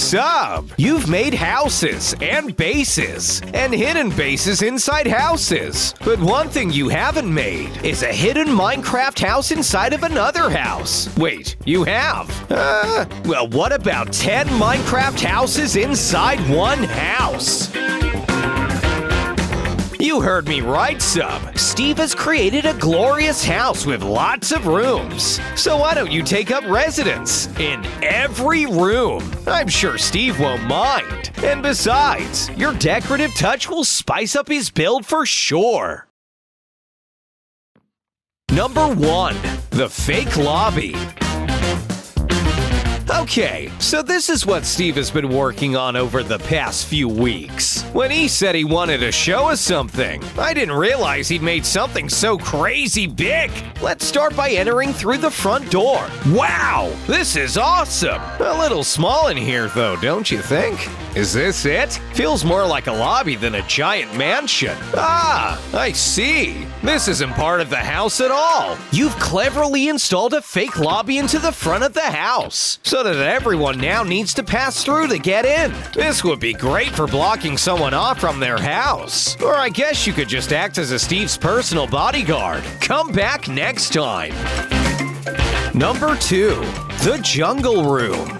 Sub! You've made houses and bases and hidden bases inside houses. But one thing you haven't made is a hidden Minecraft house inside of another house. Wait, you have? Well, what about 10 Minecraft houses inside one house? You heard me right, Sub. Steve has created a glorious house with lots of rooms. So why don't you take up residence in every room? I'm sure Steve won't mind. And besides, your decorative touch will spice up his build for sure. Number 1. The fake lobby. Okay, so this is what Steve has been working on over the past few weeks. When he said he wanted to show us something, I didn't realize he'd made something so crazy big. Let's start by entering through the front door. Wow, this is awesome. A little small in here though, don't you think? Is this it? Feels more like a lobby than a giant mansion. Ah, I see. This isn't part of the house at all. You've cleverly installed a fake lobby into the front of the house, so that everyone now needs to pass through to get in. This would be great for blocking someone off from their house. Or I guess you could just act as a Steve's personal bodyguard. Come back next time. Number 2. The Jungle Room.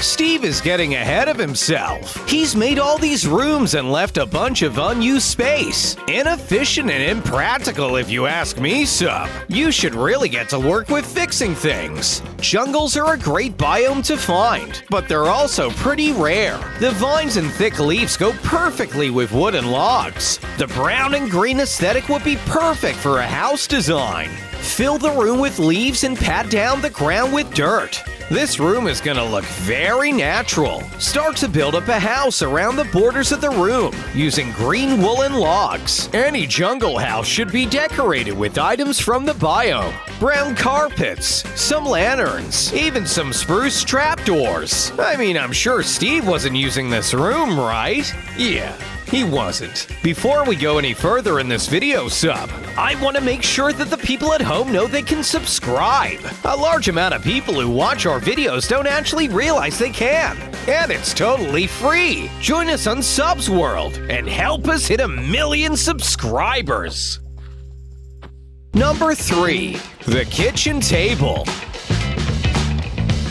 Steve is getting ahead of himself. He's made all these rooms and left a bunch of unused space. Inefficient and impractical if you ask me, Sub. You should really get to work with fixing things. Jungles are a great biome to find, but they're also pretty rare. The vines and thick leaves go perfectly with wooden logs. The brown and green aesthetic would be perfect for a house design. Fill the room with leaves and pat down the ground with dirt. This room is gonna look very natural. Start to build up a house around the borders of the room using green woolen logs. Any jungle house should be decorated with items from the biome. Brown carpets, some lanterns, even some spruce trapdoors. I mean, I'm sure Steve wasn't using this room, right? Yeah. He wasn't. Before we go any further in this video, Sub, I want to make sure that the people at home know they can subscribe. A large amount of people who watch our videos don't actually realize they can. And it's totally free. Join us on Sub's World and help us hit 1 million subscribers. Number 3. The kitchen table.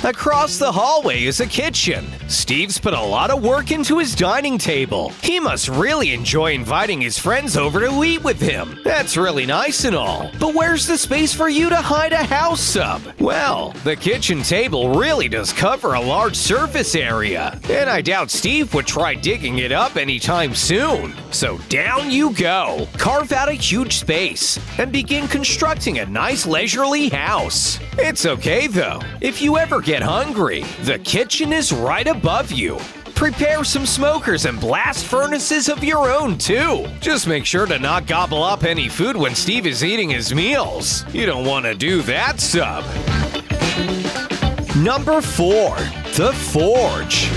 Across the hallway is a kitchen. Steve's put a lot of work into his dining table. He must really enjoy inviting his friends over to eat with him. That's really nice and all. But where's the space for you to hide a house, Sub? Well, the kitchen table really does cover a large surface area, and I doubt Steve would try digging it up anytime soon. So down you go. Carve out a huge space and begin constructing a nice leisurely house. It's okay though. If you ever get hungry, the kitchen is right above you. Prepare some smokers and blast furnaces of your own too. Just make sure to not gobble up any food when Steve is eating his meals. You don't want to do that, Sub. Number 4. The Forge.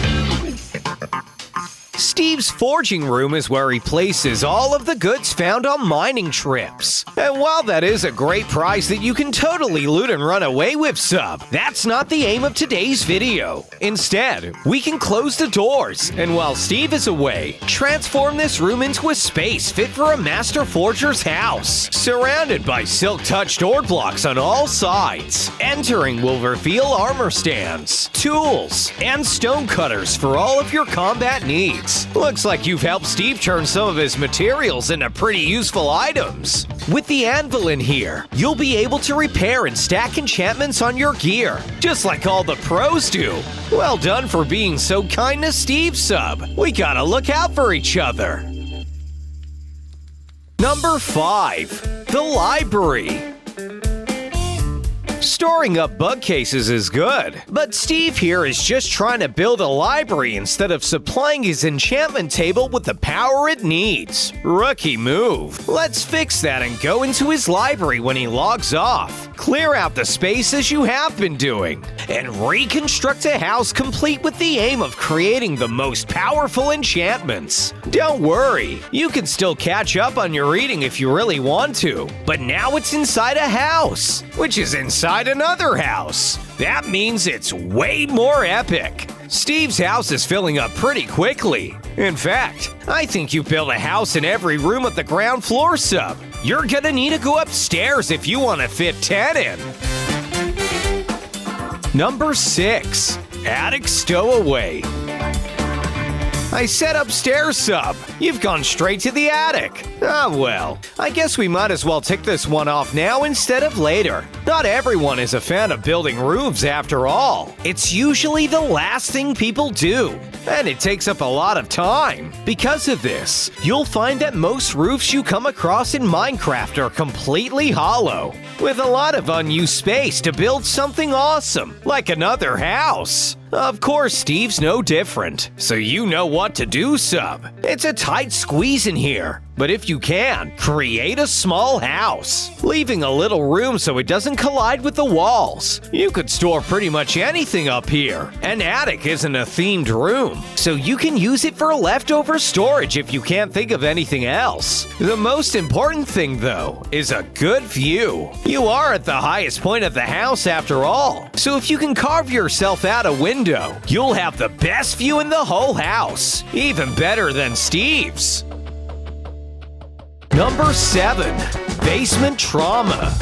Steve's forging room is where he places all of the goods found on mining trips. And while that is a great prize that you can totally loot and run away with, Sub, that's not the aim of today's video. Instead, we can close the doors, and while Steve is away, transform this room into a space fit for a master forger's house, surrounded by silk-touched ore blocks on all sides. Entering will reveal armor stands, tools, and stone cutters for all of your combat needs. Looks like you've helped Steve turn some of his materials into pretty useful items. With the anvil in here, you'll be able to repair and stack enchantments on your gear, just like all the pros do. Well done for being so kind to Steve, Sub. We gotta look out for each other. Number 5. The Library. Storing up bug cases is good, but Steve here is just trying to build a library instead of supplying his enchantment table with the power it needs. Rookie move. Let's fix that and go into his library when he logs off. Clear out the space as you have been doing, and reconstruct a house complete with the aim of creating the most powerful enchantments. Don't worry, you can still catch up on your reading if you really want to, but now it's inside a house, which is inside inside another house. That means it's way more epic. Steve's house is filling up pretty quickly. In fact, I think you built a house in every room of the ground floor, Sub. You're gonna need to go upstairs if you want to fit 10 in. Number 6. Attic Stowaway. I said upstairs, Sub. You've gone straight to the attic. Ah, well, I guess we might as well tick this one off now instead of later. Not everyone is a fan of building roofs after all. It's usually the last thing people do, and it takes up a lot of time. Because of this, you'll find that most roofs you come across in Minecraft are completely hollow, with a lot of unused space to build something awesome, like another house. Of course, Steve's no different, so you know what to do, Sub. It's a tight squeeze in here, but if you can, create a small house, leaving a little room so it doesn't collide with the walls. You could store pretty much anything up here. An attic isn't a themed room, so you can use it for leftover storage if you can't think of anything else. The most important thing, though, is a good view. You are at the highest point of the house after all, so if you can carve yourself out a window, you'll have the best view in the whole house, even better than Steve's. Number 7. Basement Trauma.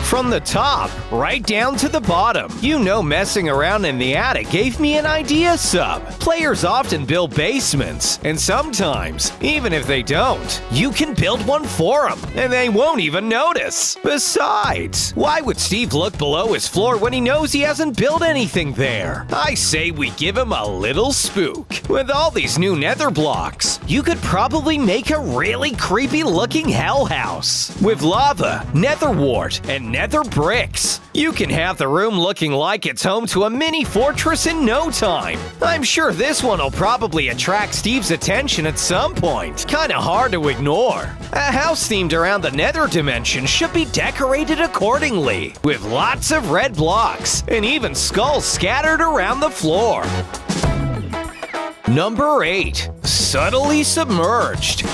From the top, right down to the bottom. You know, messing around in the attic gave me an idea, Sub. Players often build basements, and sometimes, even if they don't, you can build one for them, and they won't even notice. Besides, why would Steve look below his floor when he knows he hasn't built anything there? I say we give him a little spook. With all these new nether blocks, you could probably make a really creepy-looking hell house. With lava, nether wart, and nether bricks. You can have the room looking like it's home to a mini fortress in no time. I'm sure this one will probably attract Steve's attention at some point. Kinda hard to ignore. A house themed around the nether dimension should be decorated accordingly, with lots of red blocks and even skulls scattered around the floor. Number 8. Subtly Submerged.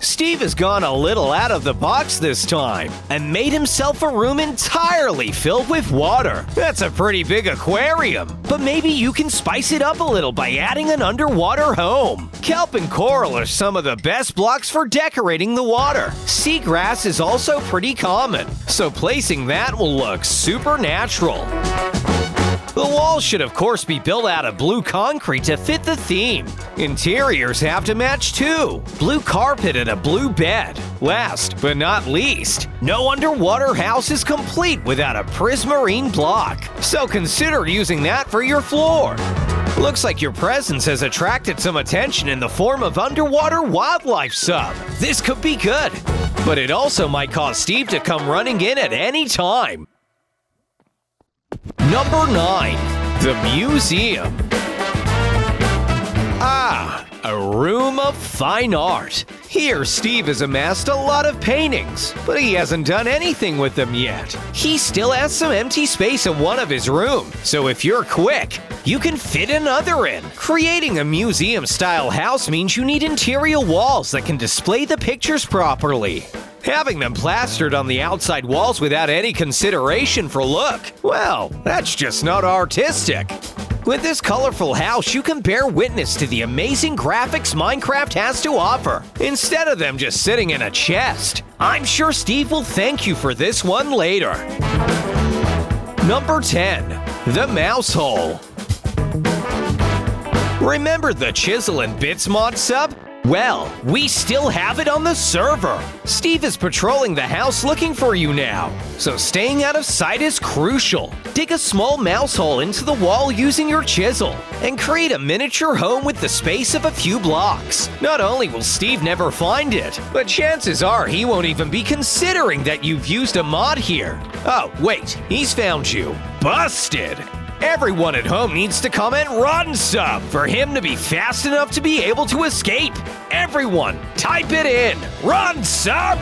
Steve has gone a little out of the box this time and made himself a room entirely filled with water. That's a pretty big aquarium, but maybe you can spice it up a little by adding an underwater home. Kelp and coral are some of the best blocks for decorating the water. Seagrass is also pretty common, so placing that will look super natural. The walls should of course be built out of blue concrete to fit the theme. Interiors have to match too. Blue carpet and a blue bed. Last but not least, no underwater house is complete without a prismarine block, so consider using that for your floor. Looks like your presence has attracted some attention in the form of underwater wildlife, Sub. This could be good, but it also might cause Steve to come running in at any time. Number 9. The Museum. Ah, a room of fine art. Here, Steve has amassed a lot of paintings, but he hasn't done anything with them yet. He still has some empty space in one of his rooms, so if you're quick, you can fit another in. Creating a museum-style house means you need interior walls that can display the pictures properly. Having them plastered on the outside walls without any consideration for look, well, that's just not artistic. With this colorful house, you can bear witness to the amazing graphics Minecraft has to offer, instead of them just sitting in a chest. I'm sure Steve will thank you for this one later. Number 10. The Mouse Hole. Remember the Chisel and Bits mod, Sub? Well, we still have it on the server. Steve is patrolling the house looking for you now, so staying out of sight is crucial. Dig a small mouse hole into the wall using your chisel, and create a miniature home with the space of a few blocks. Not only will Steve never find it, but chances are he won't even be considering that you've used a mod here. Oh, wait, he's found you. Busted! Everyone at home needs to comment "Run, Sub" for him to be fast enough to be able to escape. Everyone, type it in. Run, Sub!